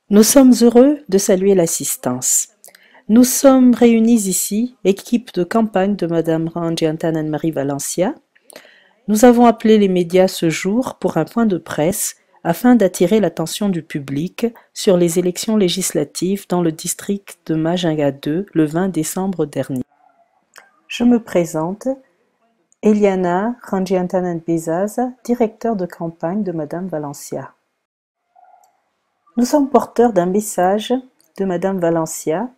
Nous sommes heureux de saluer l'assistance. Nous sommes réunis ici, équipe de campagne de Madame Rangiantanan-Marie Valencia. Nous avons appelé les médias ce jour pour un point de presse afin d'attirer l'attention du public sur les élections législatives dans le district de Majinga 2 le 20 décembre dernier. Je me présente, Eliana Rangiantanan-Bezaza, directeur de campagne de Madame Valencia. Nous sommes porteurs d'un message de Madame Valencia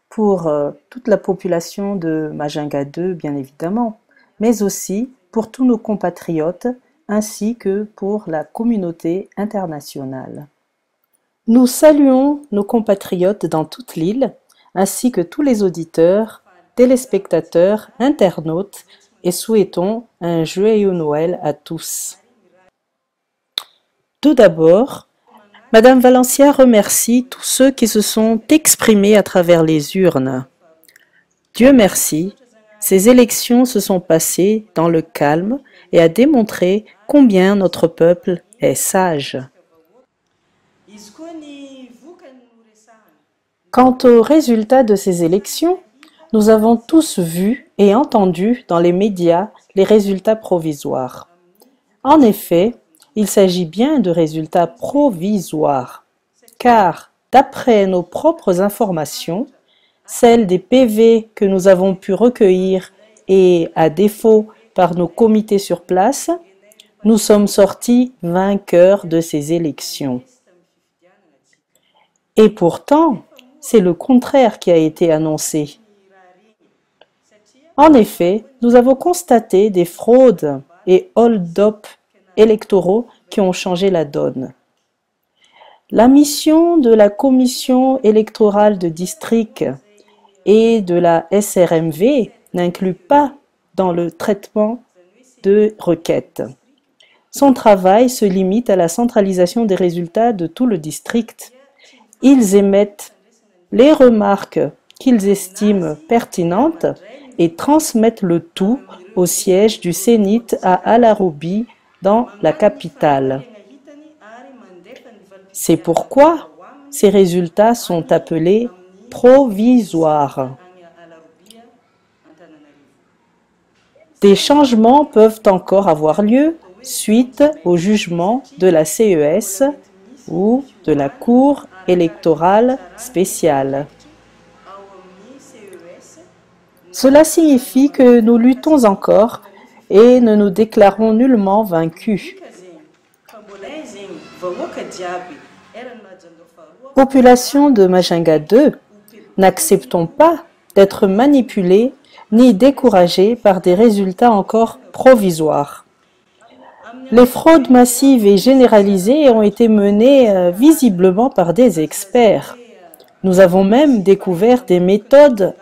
pour toute la population de Majinga 2, bien évidemment, mais aussi pour tous nos compatriotes ainsi que pour la communauté internationale. Nous saluons nos compatriotes dans toute l'île, ainsi que tous les auditeurs, téléspectateurs, internautes, et souhaitons un joyeux Noël à tous. Tout d'abord, Madame Valencia remercie tous ceux qui se sont exprimés à travers les urnes. Dieu merci, ces élections se sont passées dans le calme et a démontré combien notre peuple est sage. Quant aux résultats de ces élections, nous avons tous vu et entendu dans les médias les résultats provisoires. En effet, il s'agit bien de résultats provisoires, car d'après nos propres informations, celles des PV que nous avons pu recueillir et à défaut par nos comités sur place, nous sommes sortis vainqueurs de ces élections. Et pourtant, c'est le contraire qui a été annoncé. En effet, nous avons constaté des fraudes et hold-up électoraux qui ont changé la donne. La mission de la commission électorale de district et de la SRMV n'inclut pas dans le traitement de requêtes. Son travail se limite à la centralisation des résultats de tout le district. Ils émettent les remarques qu'ils estiment pertinentes et transmettent le tout au siège du Sénit à Alarobi, dans la capitale. C'est pourquoi ces résultats sont appelés provisoires. Des changements peuvent encore avoir lieu suite au jugement de la CES ou de la Cour électorale spéciale. Cela signifie que nous luttons encore et ne nous déclarons nullement vaincus. Population de Majinga 2, n'acceptons pas d'être manipulés ni découragés par des résultats encore provisoires. Les fraudes massives et généralisées ont été menées visiblement par des experts. Nous avons même découvert des méthodes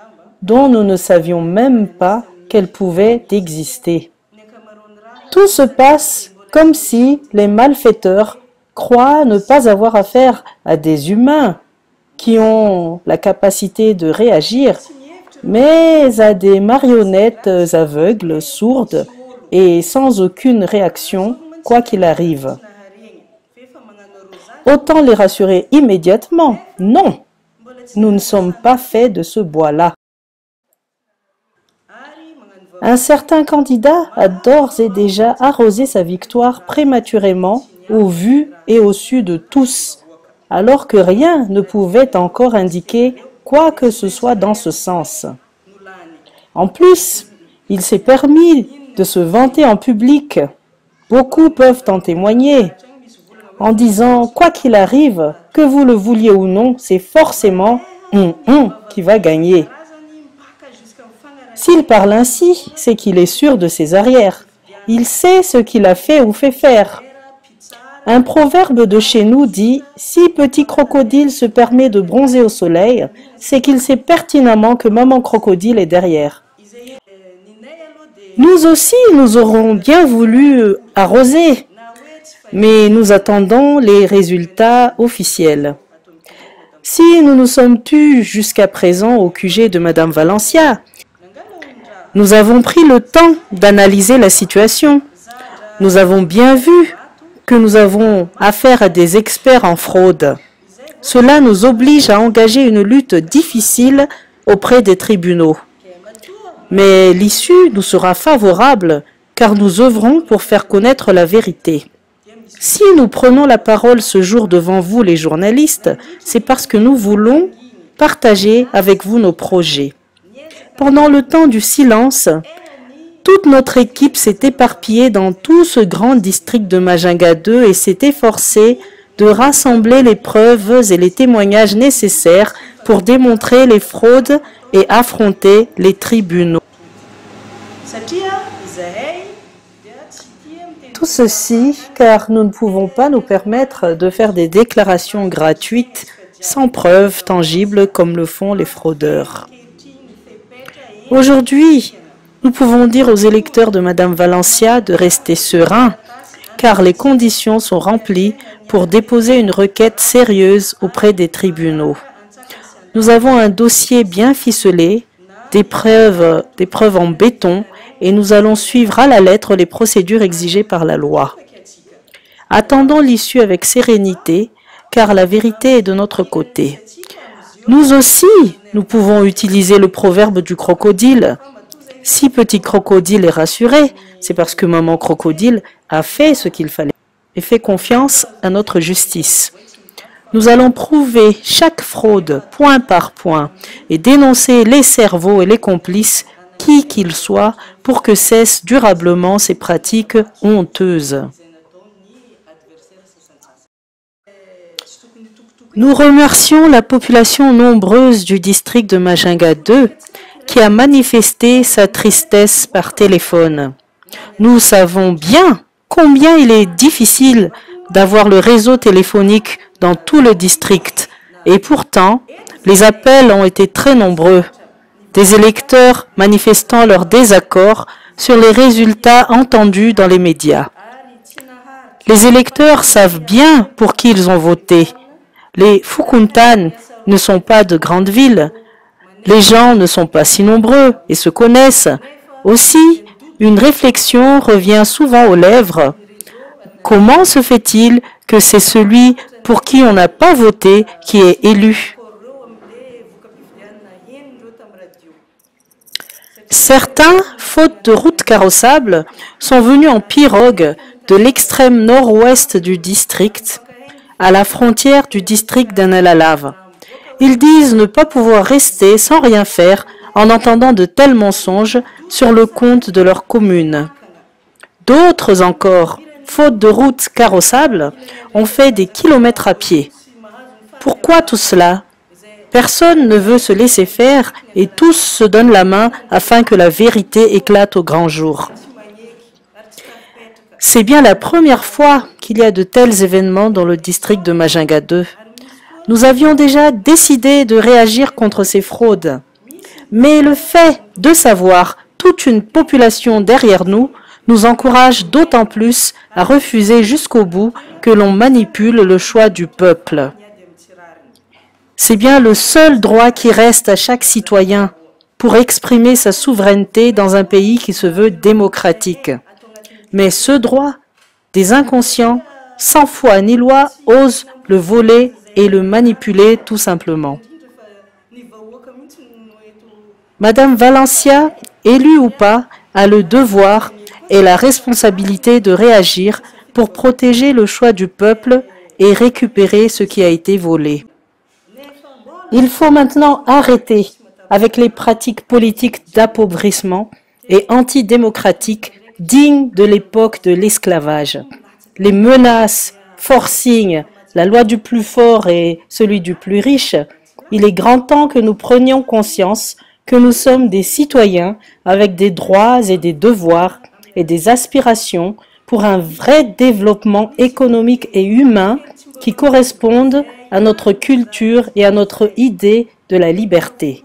dont nous ne savions même pas qu'elles pouvaient exister. Tout se passe comme si les malfaiteurs croient ne pas avoir affaire à des humains qui ont la capacité de réagir, mais à des marionnettes aveugles, sourdes et sans aucune réaction, quoi qu'il arrive. Autant les rassurer immédiatement, non, nous ne sommes pas faits de ce bois-là. Un certain candidat a d'ores et déjà arrosé sa victoire prématurément au vu et au su de tous, alors que rien ne pouvait encore indiquer quoi que ce soit dans ce sens. En plus, il s'est permis de se vanter en public. Beaucoup peuvent en témoigner, en disant, quoi qu'il arrive, que vous le vouliez ou non, c'est forcément qui va gagner. S'il parle ainsi, c'est qu'il est sûr de ses arrières. Il sait ce qu'il a fait ou fait faire. Un proverbe de chez nous dit « Si petit crocodile se permet de bronzer au soleil, c'est qu'il sait pertinemment que maman crocodile est derrière. » Nous aussi, nous aurons bien voulu arroser, mais nous attendons les résultats officiels. Si nous nous sommes tus jusqu'à présent au QG de Madame Valencia, nous avons pris le temps d'analyser la situation. Nous avons bien vu que nous avons affaire à des experts en fraude. Cela nous oblige à engager une lutte difficile auprès des tribunaux. Mais l'issue nous sera favorable car nous œuvrons pour faire connaître la vérité. Si nous prenons la parole ce jour devant vous, les journalistes, c'est parce que nous voulons partager avec vous nos projets. Pendant le temps du silence, toute notre équipe s'est éparpillée dans tout ce grand district de Majinga 2 et s'est efforcée de rassembler les preuves et les témoignages nécessaires pour démontrer les fraudes et affronter les tribunaux. Tout ceci car nous ne pouvons pas nous permettre de faire des déclarations gratuites sans preuves tangibles comme le font les fraudeurs. Aujourd'hui, nous pouvons dire aux électeurs de Madame Valencia de rester sereins car les conditions sont remplies pour déposer une requête sérieuse auprès des tribunaux. Nous avons un dossier bien ficelé, des preuves en béton et nous allons suivre à la lettre les procédures exigées par la loi. Attendons l'issue avec sérénité, car la vérité est de notre côté. Nous aussi, nous pouvons utiliser le proverbe du crocodile. Si petit crocodile est rassuré, c'est parce que maman crocodile a fait ce qu'il fallait et fait confiance à notre justice. Nous allons prouver chaque fraude point par point et dénoncer les cerveaux et les complices, qui qu'ils soient, pour que cessent durablement ces pratiques honteuses. Nous remercions la population nombreuse du district de Majinga 2 qui a manifesté sa tristesse par téléphone. Nous savons bien combien il est difficile d'avoir le réseau téléphonique dans tout le district et pourtant, les appels ont été très nombreux. Des électeurs manifestant leur désaccord sur les résultats entendus dans les médias. Les électeurs savent bien pour qui ils ont voté. Les Fukuntan ne sont pas de grandes villes. Les gens ne sont pas si nombreux et se connaissent. Aussi, une réflexion revient souvent aux lèvres. Comment se fait-il que c'est celui pour qui on n'a pas voté qui est élu? Certains, faute de routes carrossables, sont venus en pirogue de l'extrême nord-ouest du district, à la frontière du district d'Analalav. Ils disent ne pas pouvoir rester sans rien faire en entendant de tels mensonges sur le compte de leur commune. D'autres encore, faute de routes carrossables, ont fait des kilomètres à pied. Pourquoi tout cela? Personne ne veut se laisser faire et tous se donnent la main afin que la vérité éclate au grand jour. C'est bien la première fois qu'il y a de tels événements dans le district de Majinga 2. Nous avions déjà décidé de réagir contre ces fraudes. Mais le fait de savoir toute une population derrière nous nous encourage d'autant plus à refuser jusqu'au bout que l'on manipule le choix du peuple. C'est bien le seul droit qui reste à chaque citoyen pour exprimer sa souveraineté dans un pays qui se veut démocratique. Mais ce droit, des inconscients, sans foi ni loi, osent le voler et le manipuler tout simplement. Madame Valencia, élue ou pas, a le devoir et la responsabilité de réagir pour protéger le choix du peuple et récupérer ce qui a été volé. Il faut maintenant arrêter avec les pratiques politiques d'appauvrissement et antidémocratiques dignes de l'époque de l'esclavage. Les menaces, forcing, la loi du plus fort et celui du plus riche, il est grand temps que nous prenions conscience que nous sommes des citoyens avec des droits et des devoirs et des aspirations pour un vrai développement économique et humain qui correspondent à notre culture et à notre idée de la liberté.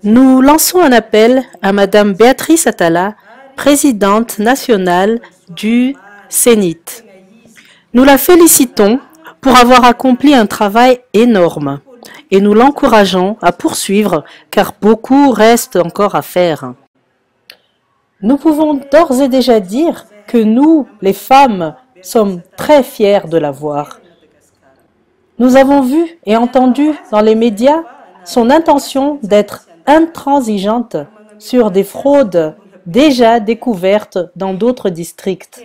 Nous lançons un appel à Madame Béatrice Atala, présidente nationale du Sénit. Nous la félicitons pour avoir accompli un travail énorme et nous l'encourageons à poursuivre car beaucoup reste encore à faire. Nous pouvons d'ores et déjà dire que nous, les femmes, sommes très fiers de la voir. Nous avons vu et entendu dans les médias son intention d'être intransigeante sur des fraudes déjà découvertes dans d'autres districts.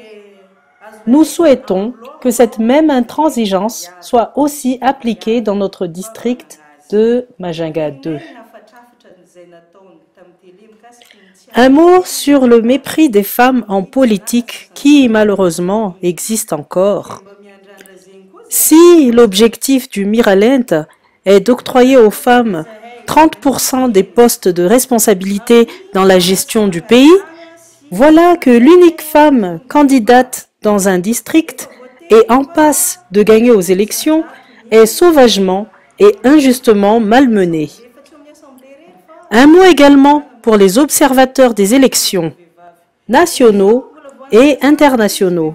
Nous souhaitons que cette même intransigeance soit aussi appliquée dans notre district de Majunga 2. Un mot sur le mépris des femmes en politique qui, malheureusement, existe encore. Si l'objectif du Miralent est d'octroyer aux femmes 30% des postes de responsabilité dans la gestion du pays, voilà que l'unique femme candidate dans un district et en passe de gagner aux élections est sauvagement et injustement malmenée. Un mot également pour les observateurs des élections, nationaux et internationaux.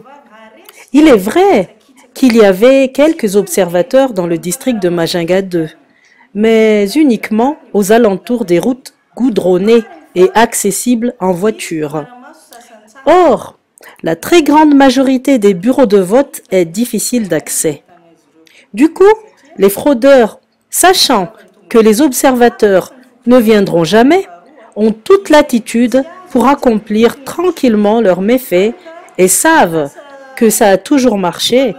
Il est vrai qu'il y avait quelques observateurs dans le district de Majunga 2, mais uniquement aux alentours des routes goudronnées et accessibles en voiture. Or, la très grande majorité des bureaux de vote est difficile d'accès. Du coup, les fraudeurs, sachant que les observateurs ne viendront jamais, ont toute latitude pour accomplir tranquillement leurs méfaits et savent que ça a toujours marché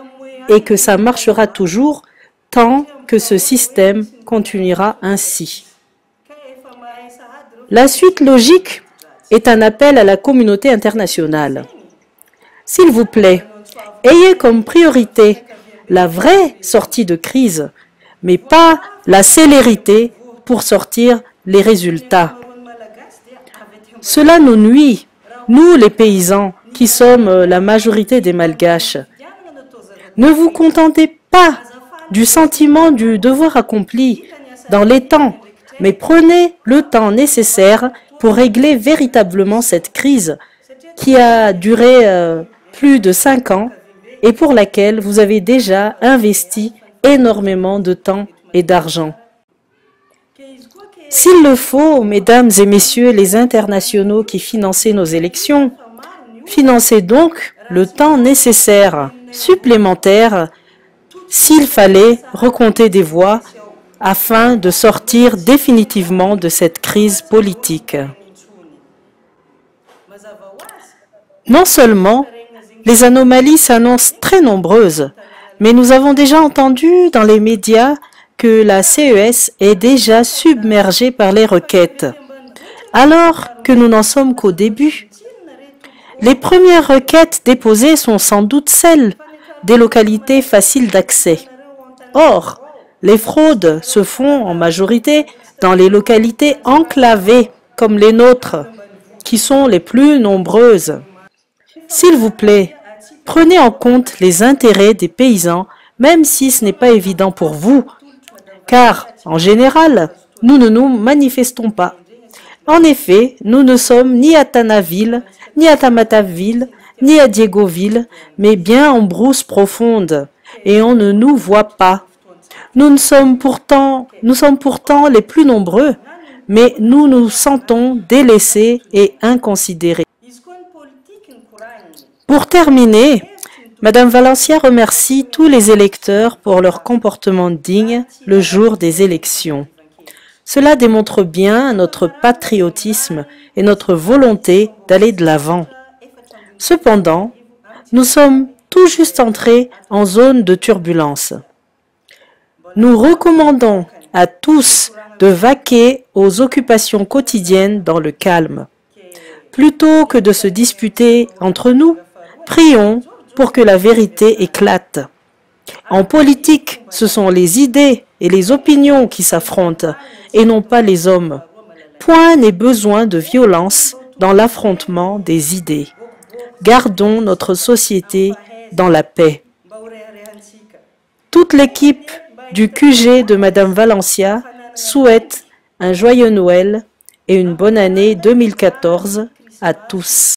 et que ça marchera toujours tant que ce système continuera ainsi. La suite logique est un appel à la communauté internationale. S'il vous plaît, ayez comme priorité la vraie sortie de crise, mais pas la célérité pour sortir les résultats. Cela nous nuit, nous les paysans, qui sommes la majorité des Malgaches. Ne vous contentez pas du sentiment du devoir accompli dans les temps, mais prenez le temps nécessaire pour régler véritablement cette crise qui a duré plus de 5 ans et pour laquelle vous avez déjà investi énormément de temps et d'argent. S'il le faut, mesdames et messieurs les internationaux qui finançaient nos élections, financez donc le temps nécessaire, supplémentaire, s'il fallait recompter des voix afin de sortir définitivement de cette crise politique. Non seulement les anomalies s'annoncent très nombreuses, mais nous avons déjà entendu dans les médias que la CES est déjà submergée par les requêtes, alors que nous n'en sommes qu'au début. Les premières requêtes déposées sont sans doute celles des localités faciles d'accès. Or, les fraudes se font en majorité dans les localités enclavées comme les nôtres, qui sont les plus nombreuses. S'il vous plaît, prenez en compte les intérêts des paysans, même si ce n'est pas évident pour vous, car, en général, nous ne nous manifestons pas. En effet, nous ne sommes ni à Tanaville, ni à Tamataville, ni à Diegoville, mais bien en brousse profonde, et on ne nous voit pas. Nous sommes pourtant les plus nombreux, mais nous nous sentons délaissés et inconsidérés. Pour terminer, Madame Valencia remercie tous les électeurs pour leur comportement digne le jour des élections. Cela démontre bien notre patriotisme et notre volonté d'aller de l'avant. Cependant, nous sommes tout juste entrés en zone de turbulence. Nous recommandons à tous de vaquer aux occupations quotidiennes dans le calme. Plutôt que de se disputer entre nous, prions pour que la vérité éclate. En politique, ce sont les idées et les opinions qui s'affrontent et non pas les hommes. Point n'est besoin de violence dans l'affrontement des idées. Gardons notre société dans la paix. Toute l'équipe du QG de Madame Valencia souhaite un joyeux Noël et une bonne année 2014 à tous.